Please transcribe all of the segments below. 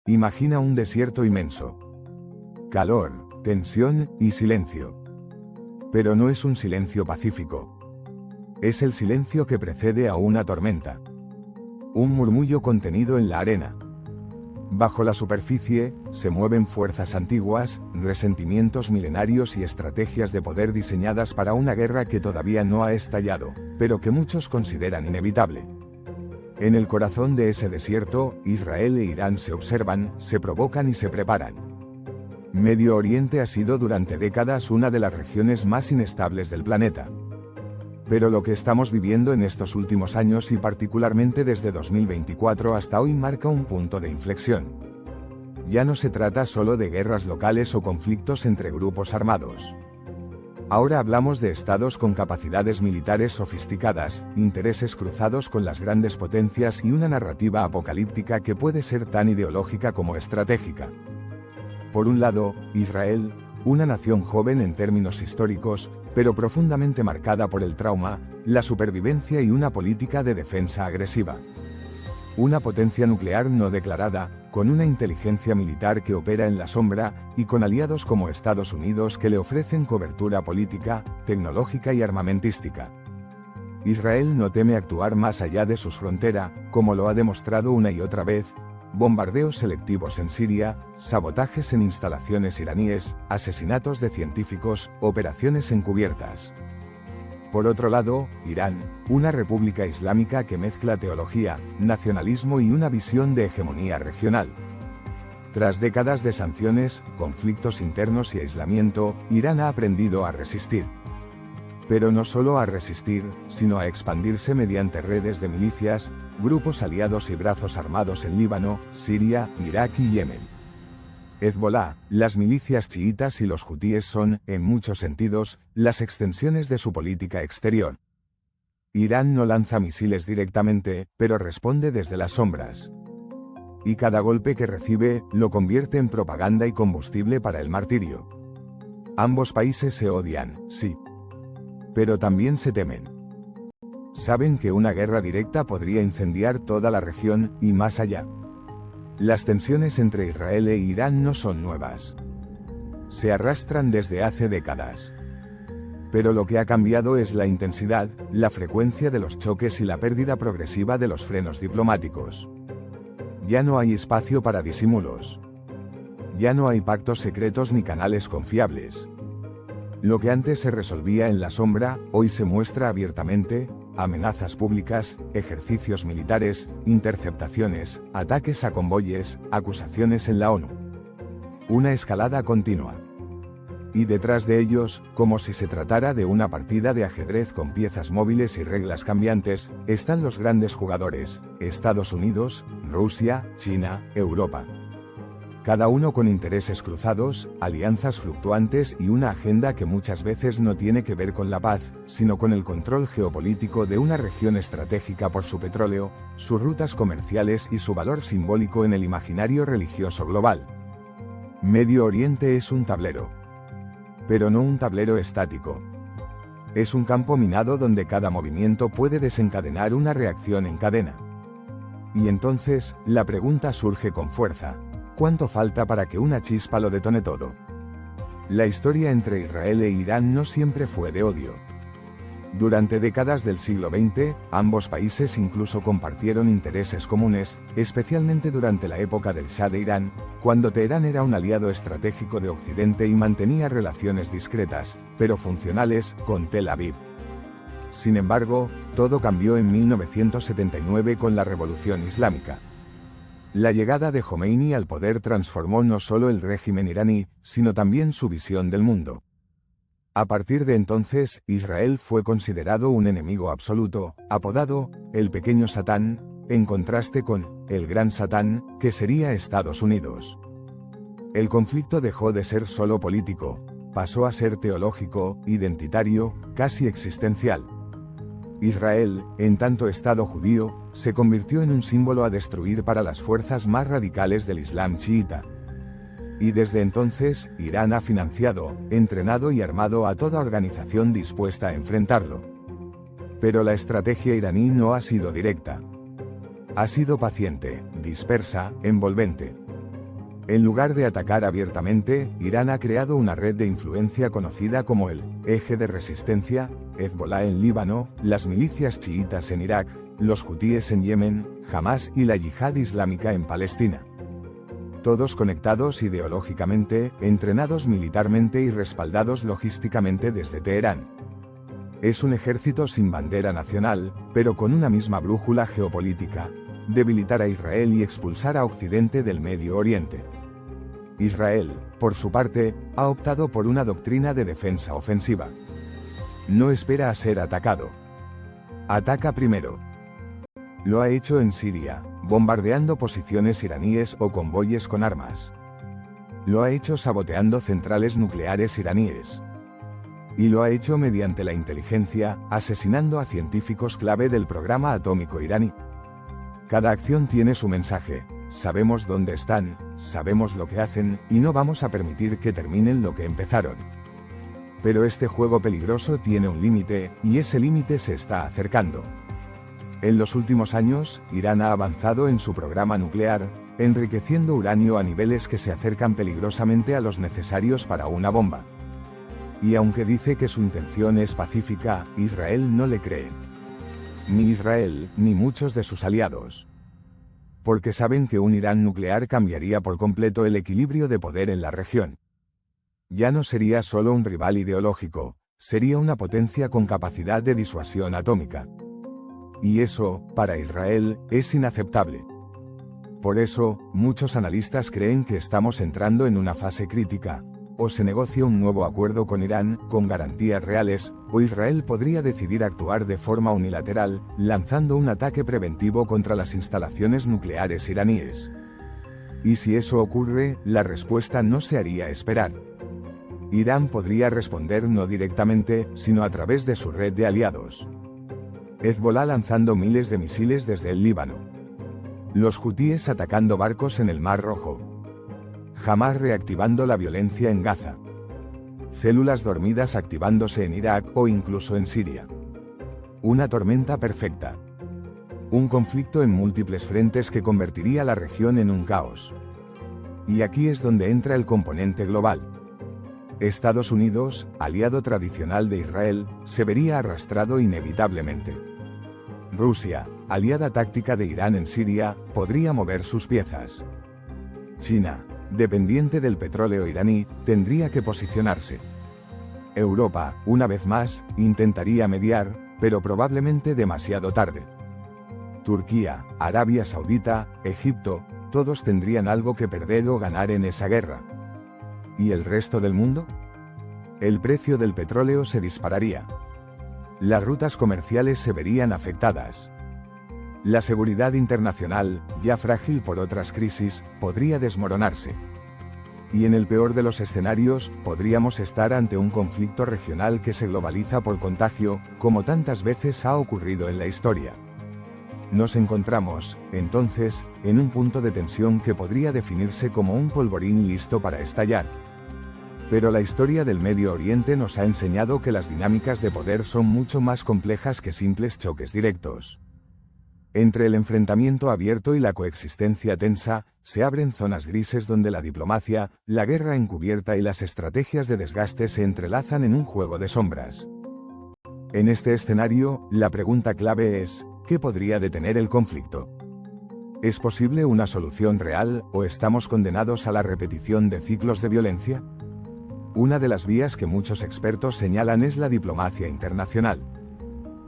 Imagina un desierto inmenso. Calor, tensión y silencio. Pero no es un silencio pacífico. Es el silencio que precede a una tormenta. Un murmullo contenido en la arena. Bajo la superficie, se mueven fuerzas antiguas, resentimientos milenarios y estrategias de poder diseñadas para una guerra que todavía no ha estallado, pero que muchos consideran inevitable. En el corazón de ese desierto, Israel e Irán se observan, se provocan y se preparan. Medio Oriente ha sido durante décadas una de las regiones más inestables del planeta. Pero lo que estamos viviendo en estos últimos años y particularmente desde 2024 hasta hoy marca un punto de inflexión. Ya no se trata solo de guerras locales o conflictos entre grupos armados. Ahora hablamos de estados con capacidades militares sofisticadas, intereses cruzados con las grandes potencias y una narrativa apocalíptica que puede ser tan ideológica como estratégica. Por un lado, Israel, una nación joven en términos históricos, pero profundamente marcada por el trauma, la supervivencia y una política de defensa agresiva. Una potencia nuclear no declarada, con una inteligencia militar que opera en la sombra, y con aliados como Estados Unidos que le ofrecen cobertura política, tecnológica y armamentística. Israel no teme actuar más allá de sus fronteras, como lo ha demostrado una y otra vez. Bombardeos selectivos en Siria, sabotajes en instalaciones iraníes, asesinatos de científicos, operaciones encubiertas. Por otro lado, Irán, una república islámica que mezcla teología, nacionalismo y una visión de hegemonía regional. Tras décadas de sanciones, conflictos internos y aislamiento, Irán ha aprendido a resistir. Pero no solo a resistir, sino a expandirse mediante redes de milicias, grupos aliados y brazos armados en Líbano, Siria, Irak y Yemen. Hezbolá, las milicias chiitas y los hutíes son, en muchos sentidos, las extensiones de su política exterior. Irán no lanza misiles directamente, pero responde desde las sombras. Y cada golpe que recibe, lo convierte en propaganda y combustible para el martirio. Ambos países se odian, sí. Pero también se temen. Saben que una guerra directa podría incendiar toda la región, y más allá. Las tensiones entre Israel e Irán no son nuevas. Se arrastran desde hace décadas. Pero lo que ha cambiado es la intensidad, la frecuencia de los choques y la pérdida progresiva de los frenos diplomáticos. Ya no hay espacio para disimulos. Ya no hay pactos secretos ni canales confiables. Lo que antes se resolvía en la sombra, hoy se muestra abiertamente: amenazas públicas, ejercicios militares, interceptaciones, ataques a convoyes, acusaciones en la ONU. Una escalada continua. Y detrás de ellos, como si se tratara de una partida de ajedrez con piezas móviles y reglas cambiantes, están los grandes jugadores: Estados Unidos, Rusia, China, Europa. Cada uno con intereses cruzados, alianzas fluctuantes y una agenda que muchas veces no tiene que ver con la paz, sino con el control geopolítico de una región estratégica por su petróleo, sus rutas comerciales y su valor simbólico en el imaginario religioso global. Medio Oriente es un tablero. Pero no un tablero estático. Es un campo minado donde cada movimiento puede desencadenar una reacción en cadena. Y entonces, la pregunta surge con fuerza: ¿cuánto falta para que una chispa lo detone todo? La historia entre Israel e Irán no siempre fue de odio. Durante décadas del siglo XX, ambos países incluso compartieron intereses comunes, especialmente durante la época del Shah de Irán, cuando Teherán era un aliado estratégico de Occidente y mantenía relaciones discretas, pero funcionales, con Tel Aviv. Sin embargo, todo cambió en 1979 con la Revolución Islámica. La llegada de Jomeini al poder transformó no solo el régimen iraní, sino también su visión del mundo. A partir de entonces, Israel fue considerado un enemigo absoluto, apodado el pequeño Satán, en contraste con el gran Satán, que sería Estados Unidos. El conflicto dejó de ser solo político, pasó a ser teológico, identitario, casi existencial. Israel, en tanto Estado judío, se convirtió en un símbolo a destruir para las fuerzas más radicales del Islam chiita. Y desde entonces, Irán ha financiado, entrenado y armado a toda organización dispuesta a enfrentarlo. Pero la estrategia iraní no ha sido directa. Ha sido paciente, dispersa, envolvente. En lugar de atacar abiertamente, Irán ha creado una red de influencia conocida como el Eje de Resistencia, Hezbolá en Líbano, las milicias chiitas en Irak, los hutíes en Yemen, Hamás y la Yihad Islámica en Palestina. Todos conectados ideológicamente, entrenados militarmente y respaldados logísticamente desde Teherán. Es un ejército sin bandera nacional, pero con una misma brújula geopolítica: debilitar a Israel y expulsar a Occidente del Medio Oriente. Israel, por su parte, ha optado por una doctrina de defensa ofensiva. No espera a ser atacado. Ataca primero. Lo ha hecho en Siria, bombardeando posiciones iraníes o convoyes con armas. Lo ha hecho saboteando centrales nucleares iraníes. Y lo ha hecho mediante la inteligencia, asesinando a científicos clave del programa atómico iraní. Cada acción tiene su mensaje: sabemos dónde están, sabemos lo que hacen, y no vamos a permitir que terminen lo que empezaron. Pero este juego peligroso tiene un límite, y ese límite se está acercando. En los últimos años, Irán ha avanzado en su programa nuclear, enriqueciendo uranio a niveles que se acercan peligrosamente a los necesarios para una bomba. Y aunque dice que su intención es pacífica, Israel no le cree. Ni Israel, ni muchos de sus aliados. Porque saben que un Irán nuclear cambiaría por completo el equilibrio de poder en la región. Ya no sería solo un rival ideológico, sería una potencia con capacidad de disuasión atómica. Y eso, para Israel, es inaceptable. Por eso, muchos analistas creen que estamos entrando en una fase crítica: o se negocia un nuevo acuerdo con Irán, con garantías reales, o Israel podría decidir actuar de forma unilateral, lanzando un ataque preventivo contra las instalaciones nucleares iraníes. Y si eso ocurre, la respuesta no se haría esperar. Irán podría responder no directamente, sino a través de su red de aliados. Hezbolá lanzando miles de misiles desde el Líbano. Los hutíes atacando barcos en el Mar Rojo. Hamás reactivando la violencia en Gaza. Células dormidas activándose en Irak o incluso en Siria. Una tormenta perfecta. Un conflicto en múltiples frentes que convertiría la región en un caos. Y aquí es donde entra el componente global. Estados Unidos, aliado tradicional de Israel, se vería arrastrado inevitablemente. Rusia, aliada táctica de Irán en Siria, podría mover sus piezas. China, dependiente del petróleo iraní, tendría que posicionarse. Europa, una vez más, intentaría mediar, pero probablemente demasiado tarde. Turquía, Arabia Saudita, Egipto, todos tendrían algo que perder o ganar en esa guerra. ¿Y el resto del mundo? El precio del petróleo se dispararía. Las rutas comerciales se verían afectadas. La seguridad internacional, ya frágil por otras crisis, podría desmoronarse. Y en el peor de los escenarios, podríamos estar ante un conflicto regional que se globaliza por contagio, como tantas veces ha ocurrido en la historia. Nos encontramos, entonces, en un punto de tensión que podría definirse como un polvorín listo para estallar. Pero la historia del Medio Oriente nos ha enseñado que las dinámicas de poder son mucho más complejas que simples choques directos. Entre el enfrentamiento abierto y la coexistencia tensa, se abren zonas grises donde la diplomacia, la guerra encubierta y las estrategias de desgaste se entrelazan en un juego de sombras. En este escenario, la pregunta clave es: ¿qué podría detener el conflicto? ¿Es posible una solución real, o estamos condenados a la repetición de ciclos de violencia? Una de las vías que muchos expertos señalan es la diplomacia internacional.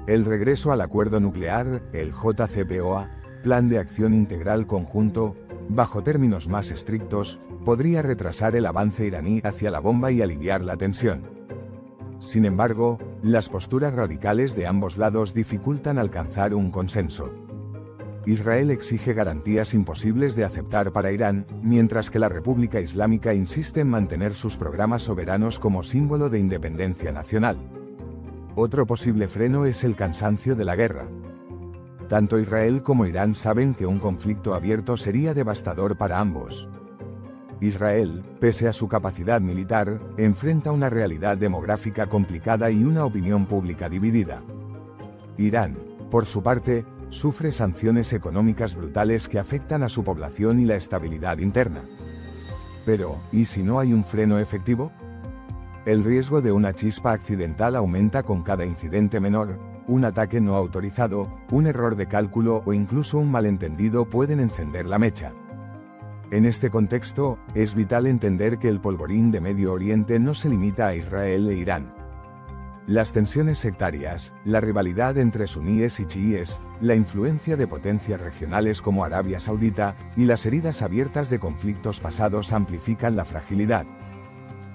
El regreso al acuerdo nuclear, el JCPOA, Plan de Acción Integral Conjunto, bajo términos más estrictos, podría retrasar el avance iraní hacia la bomba y aliviar la tensión. Sin embargo, las posturas radicales de ambos lados dificultan alcanzar un consenso. Israel exige garantías imposibles de aceptar para Irán, mientras que la República Islámica insiste en mantener sus programas soberanos como símbolo de independencia nacional. Otro posible freno es el cansancio de la guerra. Tanto Israel como Irán saben que un conflicto abierto sería devastador para ambos. Israel, pese a su capacidad militar, enfrenta una realidad demográfica complicada y una opinión pública dividida. Irán, por su parte, sufre sanciones económicas brutales que afectan a su población y la estabilidad interna. Pero, ¿y si no hay un freno efectivo? El riesgo de una chispa accidental aumenta con cada incidente menor. Un ataque no autorizado, un error de cálculo o incluso un malentendido pueden encender la mecha. En este contexto, es vital entender que el polvorín de Medio Oriente no se limita a Israel e Irán. Las tensiones sectarias, la rivalidad entre suníes y chiíes, la influencia de potencias regionales como Arabia Saudita y las heridas abiertas de conflictos pasados amplifican la fragilidad.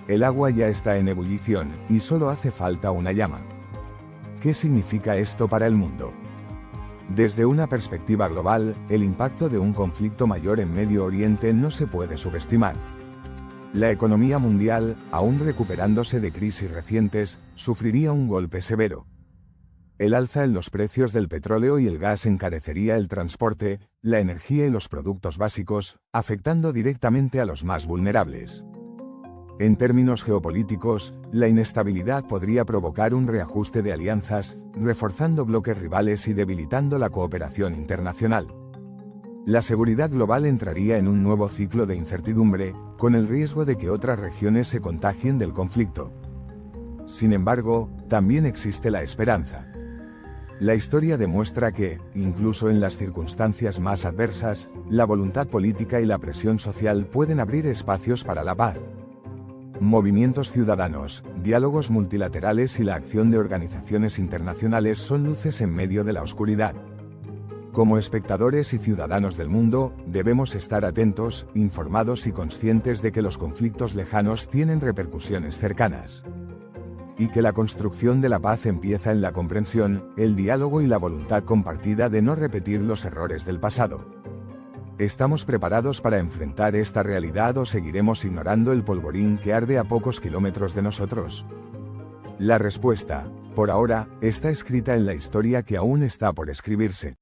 El agua ya está en ebullición y solo hace falta una llama. ¿Qué significa esto para el mundo? Desde una perspectiva global, el impacto de un conflicto mayor en Medio Oriente no se puede subestimar. La economía mundial, aún recuperándose de crisis recientes, sufriría un golpe severo. El alza en los precios del petróleo y el gas encarecería el transporte, la energía y los productos básicos, afectando directamente a los más vulnerables. En términos geopolíticos, la inestabilidad podría provocar un reajuste de alianzas, reforzando bloques rivales y debilitando la cooperación internacional. La seguridad global entraría en un nuevo ciclo de incertidumbre, con el riesgo de que otras regiones se contagien del conflicto. Sin embargo, también existe la esperanza. La historia demuestra que, incluso en las circunstancias más adversas, la voluntad política y la presión social pueden abrir espacios para la paz. Movimientos ciudadanos, diálogos multilaterales y la acción de organizaciones internacionales son luces en medio de la oscuridad. Como espectadores y ciudadanos del mundo, debemos estar atentos, informados y conscientes de que los conflictos lejanos tienen repercusiones cercanas. Y que la construcción de la paz empieza en la comprensión, el diálogo y la voluntad compartida de no repetir los errores del pasado. ¿Estamos preparados para enfrentar esta realidad o seguiremos ignorando el polvorín que arde a pocos kilómetros de nosotros? La respuesta, por ahora, está escrita en la historia que aún está por escribirse.